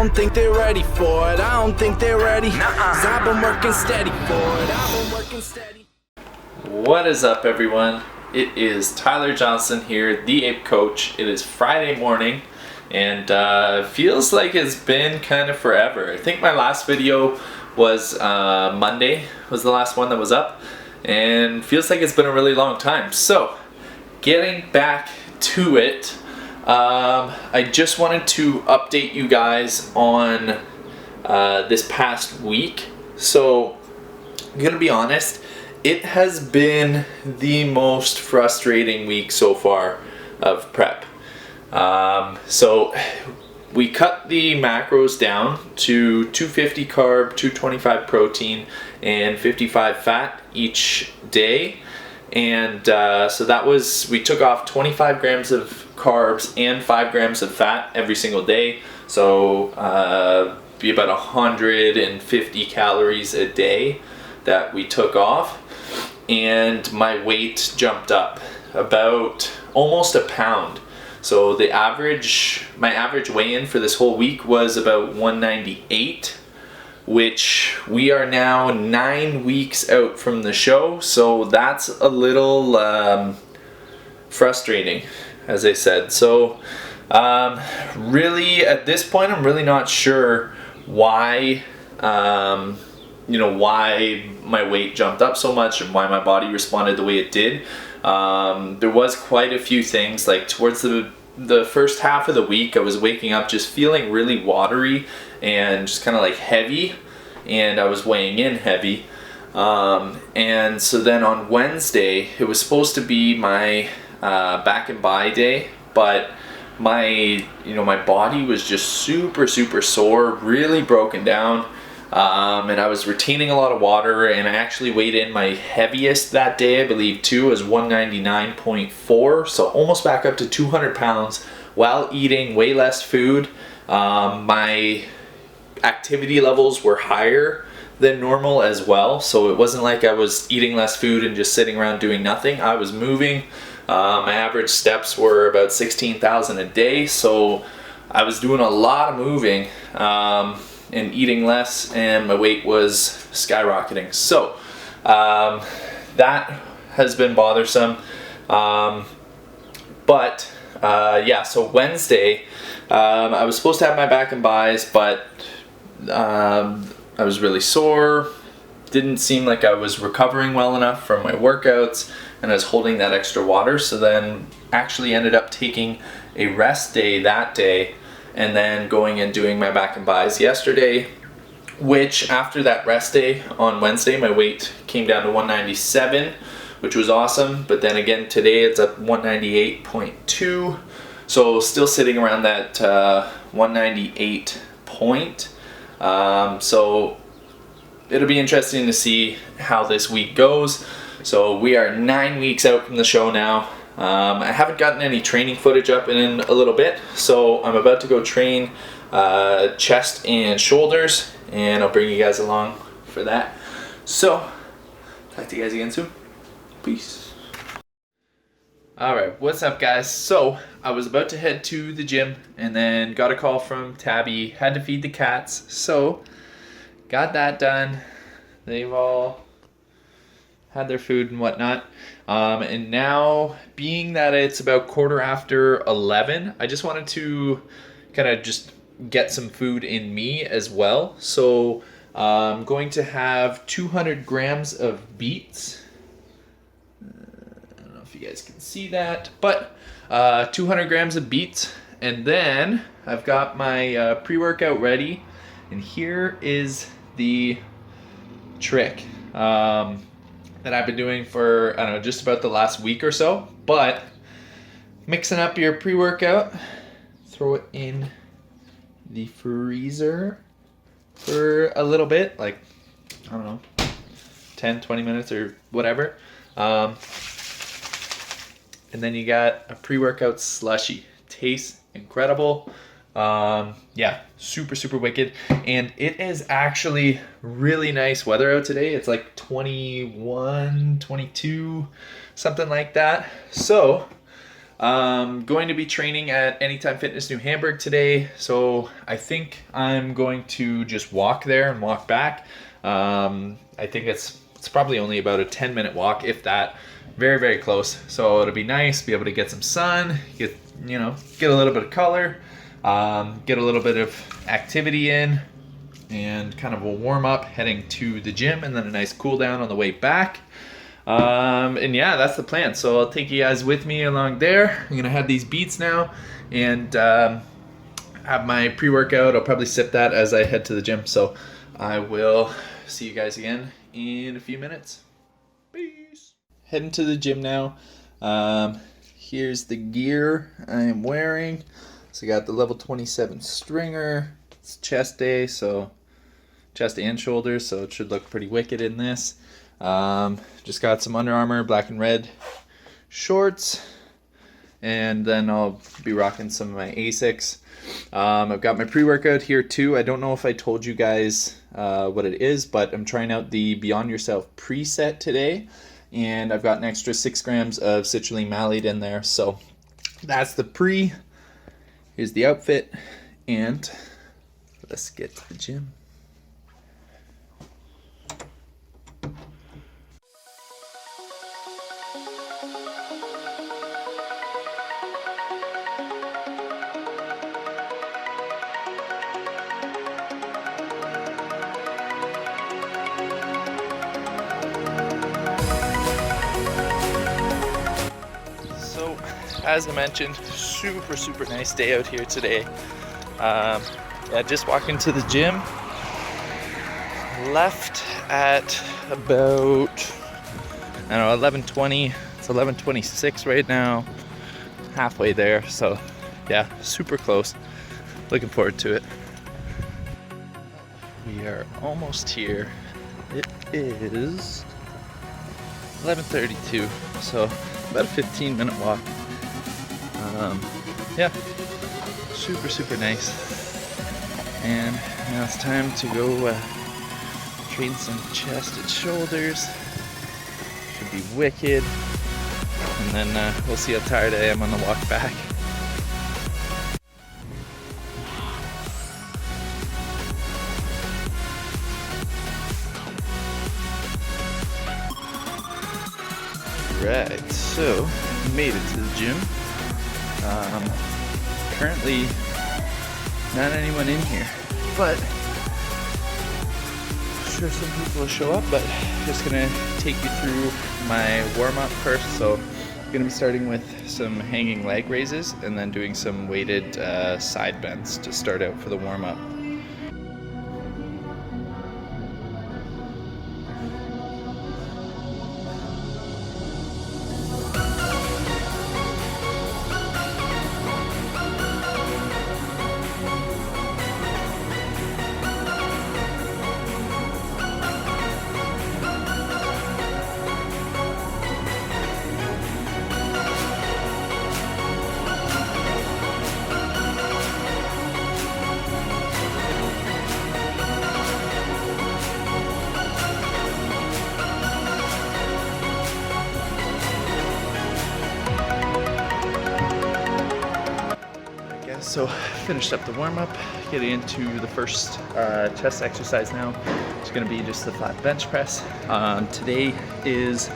don't think they're ready for it. I don't think they're ready. 'Cause I've been working steady for it. I've been working steady. What is up, everyone? It is Tyler Johnston here, theAPEcoach. It is Friday morning, and it feels like it's been kind of forever. I think my last video was Monday, was the last one that was up, and feels like it's been a really long time. So, getting back to it, I just wanted to update you guys on this past week. So, I'm gonna be honest, it has been the most frustrating week so far of prep. So we cut the macros down to 250 carb, 225 protein, and 55 fat each day. And so that was, we took off 25 grams of carbs and 5 grams of fat every single day. So be about 150 calories a day that we took off. And my weight jumped up about almost a pound. So the my average weigh-in for this whole week was about 198, which we are now 9 weeks out from the show. So that's a little frustrating, as I said. So really at this point, I'm really not sure why, why my weight jumped up so much and why my body responded the way it did. There was quite a few things, like towards the first half of the week, I was waking up just feeling really watery and just kind of like heavy, and I was weighing in heavy. And so then on Wednesday, it was supposed to be my back and buy day, but my body was just super sore, really broken down. And I was retaining a lot of water, and I actually weighed in my heaviest that day, I believe too, was 199.4, so almost back up to 200 pounds while eating way less food. My activity levels were higher than normal as well, so it wasn't like I was eating less food and just sitting around doing nothing. I was moving. My average steps were about 16,000 a day, so I was doing a lot of moving. And eating less, and my weight was skyrocketing. So that has been bothersome. But so Wednesday, I was supposed to have my back and buys, but I was really sore. Didn't seem like I was recovering well enough from my workouts, and I was holding that extra water. So then actually ended up taking a rest day that day, and then going and doing my back and buys yesterday, which after that rest day on Wednesday, my weight came down to 197, which was awesome. But then again, today it's at 198.2. So still sitting around that 198 point. So it'll be interesting to see how this week goes. So we are 9 weeks out from the show now. I haven't gotten any training footage up in a little bit, so I'm about to go train chest and shoulders, and I'll bring you guys along for that. So, talk to you guys again soon. Peace. Alright, what's up guys? So, I was about to head to the gym, and then got a call from Tabby, had to feed the cats, so got that done. They've all had their food and whatnot. And now, being that it's about 11:15, I just wanted to kind of just get some food in me as well. So I'm going to have 200 grams of beets. I don't know if you guys can see that, but 200 grams of beets. And then I've got my pre-workout ready. And here is the trick. That I've been doing for, I don't know, just about the last week or so. But mixing up your pre-workout, throw it in the freezer for a little bit, like, I don't know, 10, 20 minutes or whatever. And then you got a pre-workout slushy. Tastes incredible. Super wicked, and it is actually really nice weather out today. It's like 21, 22, something like that. So Going to be training at Anytime Fitness New Hamburg today, so I think I'm going to just walk there and walk back. I think it's probably only about a 10-minute walk, if that. Very, very close. So it'll be nice, be able to get some sun, get a little bit of color, get a little bit of activity in, and kind of a warm up heading to the gym, and then a nice cool down on the way back. And yeah, that's the plan. So I'll take you guys with me along there. I'm gonna have these beats now, and have my pre-workout. I'll probably sip that as I head to the gym. So I will see you guys again in a few minutes. Peace. Heading to the gym now. Here's the gear I am wearing. So I got the level 27 stringer. It's chest day, so chest and shoulders, so it should look pretty wicked in this. Just got some Under Armour black and red shorts, and then I'll be rocking some of my Asics. I've got my pre-workout here too. I don't know if I told you guys what it is, but I'm trying out the Beyond Yourself preset today, and I've got an extra 6 grams of citrulline malate in there. So that's the pre. Here's the outfit, and let's get to the gym. As I mentioned, super nice day out here today. Yeah, just walked into the gym. Left at about, 11:20. It's 11:26 right now. Halfway there, so yeah, super close. Looking forward to it. We are almost here. It is 11:32, so about a 15-minute walk. Yeah, super nice. And now it's time to go train some chest and shoulders. Should be wicked. And then we'll see how tired I am on the walk back. Right, so made it to the gym. Currently not anyone in here, but I'm sure some people will show up. But just gonna take you through my warm-up first. So I'm gonna be starting with some hanging leg raises and then doing some weighted side bends to start out for the warm-up. So finished up the warm-up, getting into the first chest exercise now. It's gonna be just the flat bench press. Today is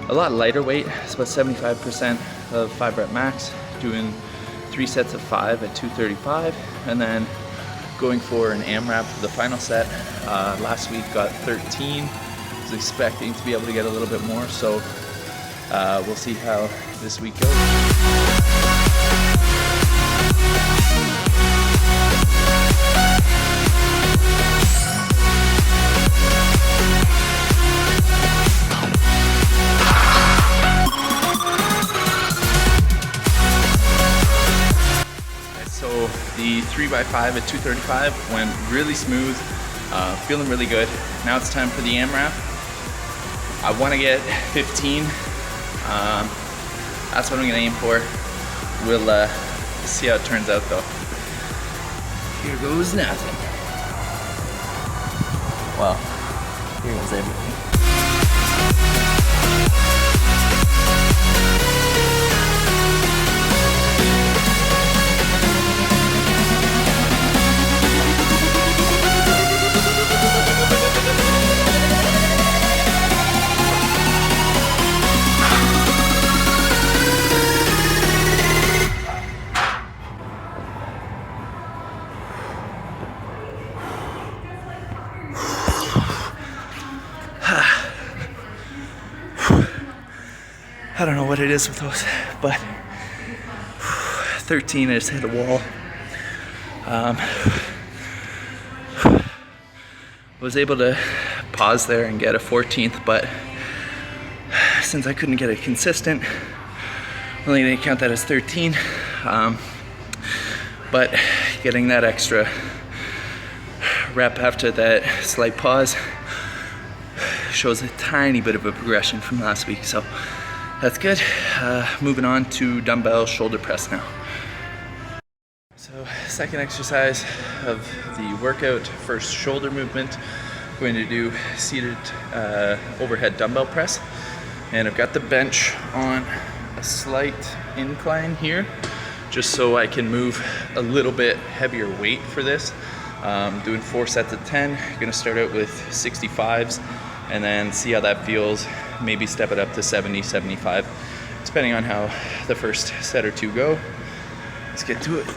a lot lighter weight. It's about 75% of 5 rep max, doing 3 sets of 5 at 235, and then going for an AMRAP for the final set. Last week got 13. Was expecting to be able to get a little bit more, so we'll see how this week goes. So the 3x5 at 235 went really smooth, feeling really good. Now it's time for the AMRAP. I want to get 15. That's what I'm gonna aim for. We'll see how it turns out though. Here goes nothing. Well, here goes everything. what it is with those, but 13, I just hit a wall. Was able to pause there and get a 14th, but since I couldn't get it consistent, I'm only gonna count that as 13. But getting that extra rep after that slight pause shows a tiny bit of a progression from last week, so that's good. Moving on to dumbbell shoulder press now. So second exercise of the workout, first shoulder movement. Going to do seated overhead dumbbell press, and I've got the bench on a slight incline here, just so I can move a little bit heavier weight for this. Doing 4 sets of 10. Gonna start out with 65s and then see how that feels. Maybe step it up to 70, 75, depending on how the first set or two go. Let's get to it.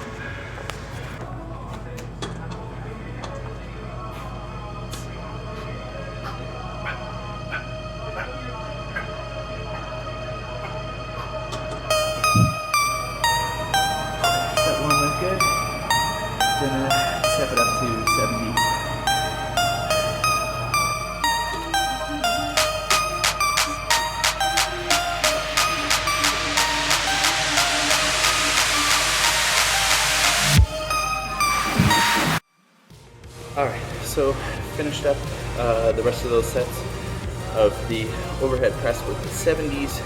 Step it up to 70. Alright, so finished up the rest of those sets of the overhead press with the 70s.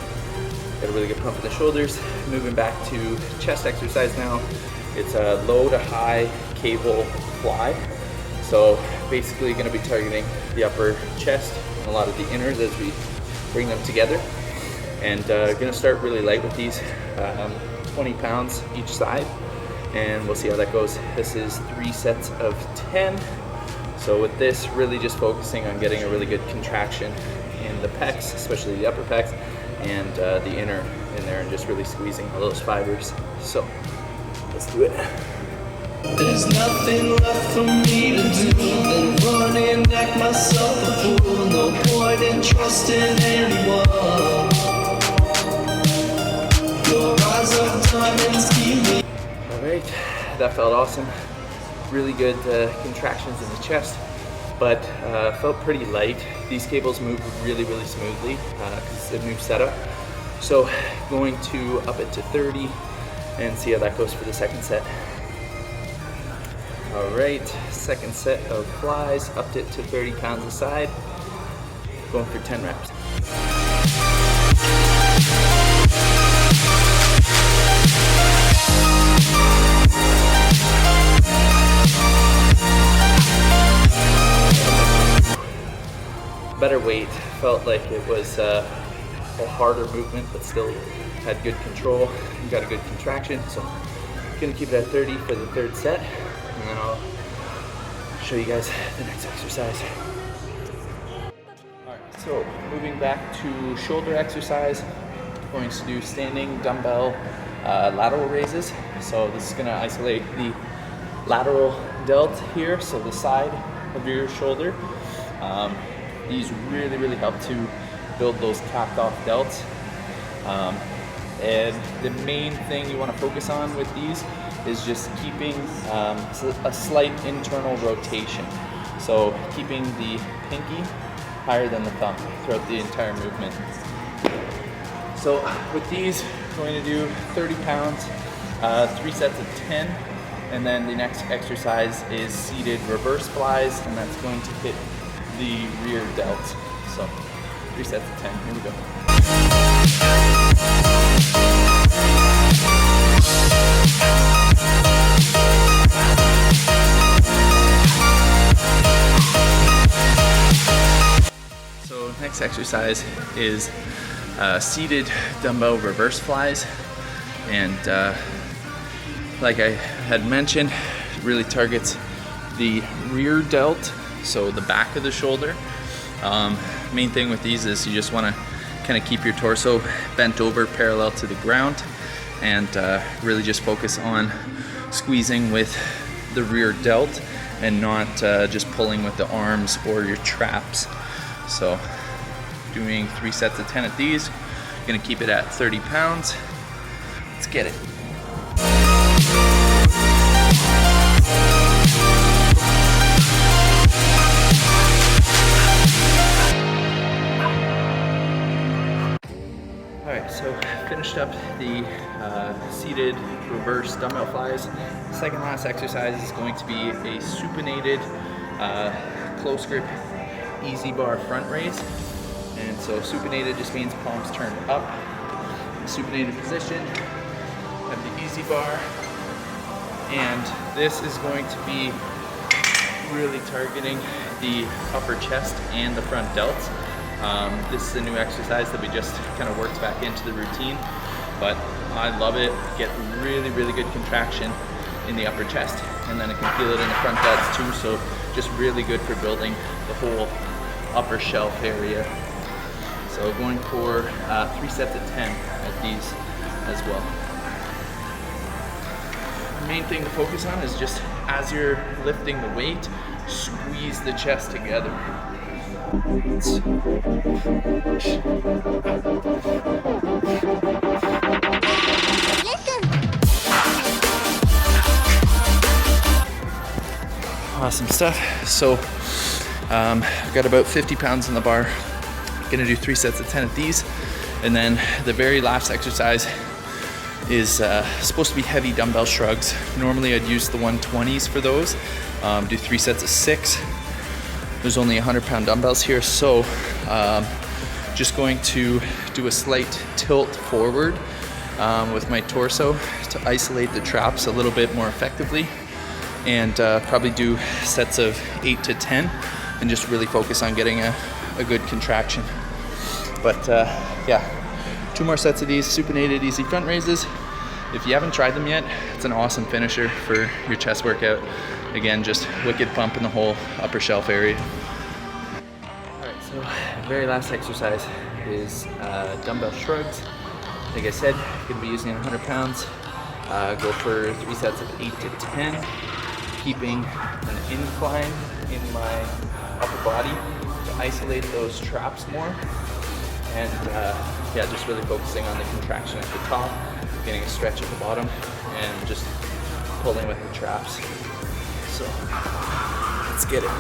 Got a really good pump in the shoulders. Moving back to chest exercise now. It's a low to high cable fly. So basically going to be targeting the upper chest and a lot of the inners as we bring them together. And going to start really light with these, 20 pounds each side. And we'll see how that goes. This is 3 sets of 10. So with this, really just focusing on getting a really good contraction in the pecs, especially the upper pecs, and the inner in there, and just really squeezing all those fibers. So let's do it. There's nothing left for me to do than run and act myself a fool. No point in trusting anyone. Your eyes of diamonds keep me. Alright, that felt awesome. Really good contractions in the chest, but felt pretty light. These cables move really, really smoothly because it's a new setup. So going to up it to 30 and see how that goes for the second set. Alright, second set of flies, upped it to 30 pounds a side. Going for 10 reps. Better weight, felt like it was a harder movement, but still had good control. Got a good contraction, so gonna keep it at 30 for the third set, and then I'll show you guys the next exercise. All right, so moving back to shoulder exercise, going to do standing dumbbell lateral raises. So this is gonna isolate the lateral delt here, so the side of your shoulder. These really, really help to build those capped off delts. And the main thing you want to focus on with these is just keeping a slight internal rotation. So keeping the pinky higher than the thumb throughout the entire movement. So with these, we're going to do 30 pounds, 3 sets of 10. And then the next exercise is seated reverse flies, and that's going to hit the rear delt. So 3 sets of 10, here we go. So next exercise is seated dumbbell reverse flies, and like I had mentioned, it really targets the rear delt, so the back of the shoulder. Main thing with these is you just want to kind of keep your torso bent over parallel to the ground, and really just focus on squeezing with the rear delt and not just pulling with the arms or your traps. So doing 3 sets of 10 at these, Gonna keep it at 30 pounds. Let's get it. Alright, so finished up the seated reverse dumbbell flies. Second last exercise is going to be a supinated close grip easy bar front raise. And so supinated just means palms turned up. Supinated position, have the easy bar, and this is going to be really targeting the upper chest and the front delts. This is a new exercise that we just kind of worked back into the routine, but I love it. Get really, really good contraction in the upper chest, and then I can feel it in the front delts too, so just really good for building the whole upper shelf area. So going for 3 sets of 10 at these as well. The main thing to focus on is just as you're lifting the weight, squeeze the chest together. Awesome stuff. So I've got about 50 pounds in the bar. Gonna do 3 sets of 10 of these, and then the very last exercise is supposed to be heavy dumbbell shrugs. Normally I'd use the 120s for those. Do 3 sets of 6. There's only 100-pound dumbbells here, so just going to do a slight tilt forward with my torso to isolate the traps a little bit more effectively, and probably do sets of 8 to 10 and just really focus on getting a good contraction. But yeah, 2 more sets of these supinated easy front raises. If you haven't tried them yet, it's an awesome finisher for your chest workout. Again, just wicked pump in the whole upper shelf area. Alright, so the very last exercise is dumbbell shrugs. Like I said, going to be using 100 pounds. Go for 3 sets of 8 to 10, keeping an incline in my upper body to isolate those traps more. And yeah, just really focusing on the contraction at the top, getting a stretch at the bottom, and just pulling with the traps. So let's get it.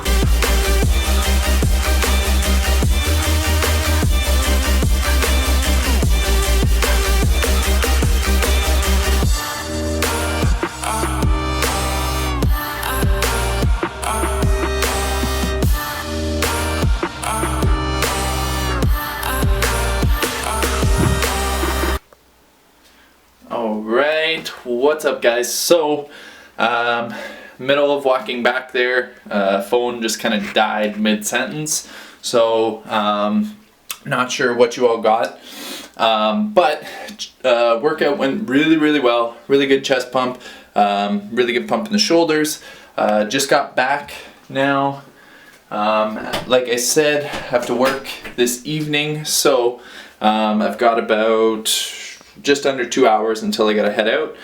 Alright, what's up guys? So, middle of walking back there, phone just kind of died mid-sentence, so not sure what you all got, but workout went really well, really good chest pump, really good pump in the shoulders. Just got back now. Like I said, have to work this evening, so I've got about just under 2 hours until I gotta head out.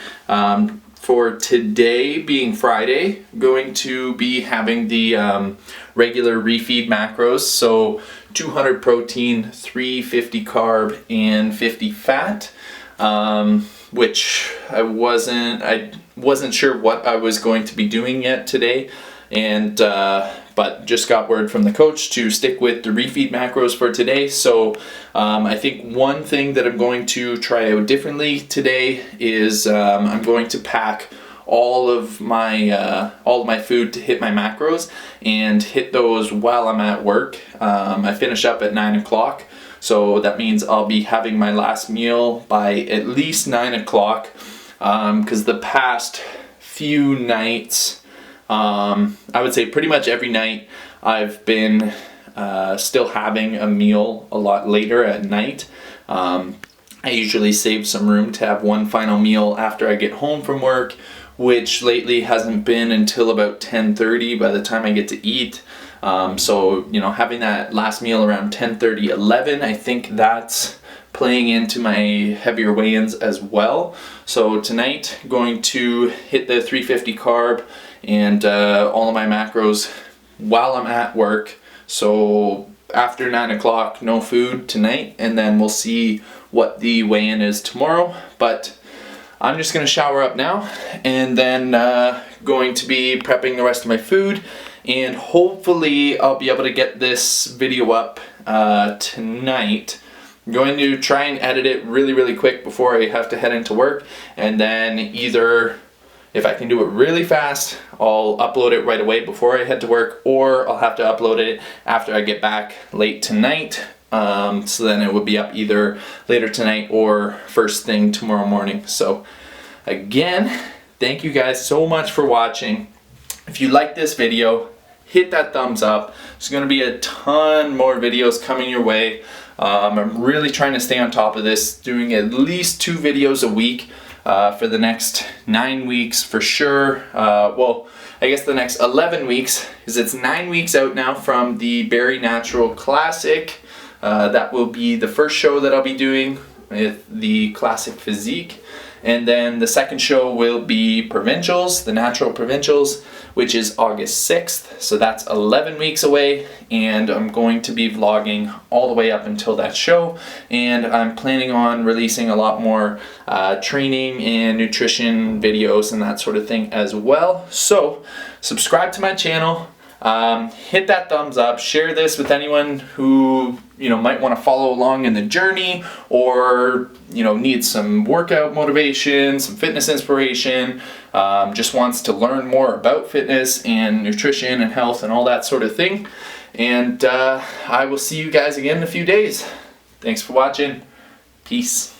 For today, being Friday, I'm going to be having the regular refeed macros, so 200 protein, 350 carb, and 50 fat, which I wasn't sure what I was going to be doing yet today, and but just got word from the coach to stick with the refeed macros for today. So I think one thing that I'm going to try out differently today is I'm going to pack all of my food to hit my macros and hit those while I'm at work. I finish up at 9 o'clock, so that means I'll be having my last meal by at least 9 o'clock, because the past few nights, I would say pretty much every night I've been still having a meal a lot later at night. I usually save some room to have one final meal after I get home from work, which lately hasn't been until about 10:30 by the time I get to eat. So, you know, having that last meal around 10:30, 11, I think that's playing into my heavier weigh-ins as well. So tonight, going to hit the 350 carb and all of my macros while I'm at work. So after 9 o'clock, no food tonight, and then we'll see what the weigh-in is tomorrow. But I'm just gonna shower up now, and then going to be prepping the rest of my food, and hopefully I'll be able to get this video up tonight. I'm going to try and edit it really quick before I have to head into work, and then either, if I can do it really fast, I'll upload it right away before I head to work, or I'll have to upload it after I get back late tonight. So then it would be up either later tonight or first thing tomorrow morning. So again, thank you guys so much for watching. If you like this video, hit that thumbs up. There's going to be a ton more videos coming your way. I'm really trying to stay on top of this, doing at least 2 videos a week for the next 9 weeks for sure. Well, I guess the next 11 weeks, because it's 9 weeks out now from the Barrie Natural Classic. That will be the first show that I'll be doing with the Classic Physique. And then the second show will be Provincials, the Natural Provincials, which is August 6th. So that's 11 weeks away, and I'm going to be vlogging all the way up until that show. And I'm planning on releasing a lot more training and nutrition videos and that sort of thing as well. So subscribe to my channel. Hit that thumbs up, share this with anyone who might want to follow along in the journey, or needs some workout motivation, some fitness inspiration, just wants to learn more about fitness and nutrition and health and all that sort of thing. And I will see you guys again in a few days. Thanks for watching. Peace.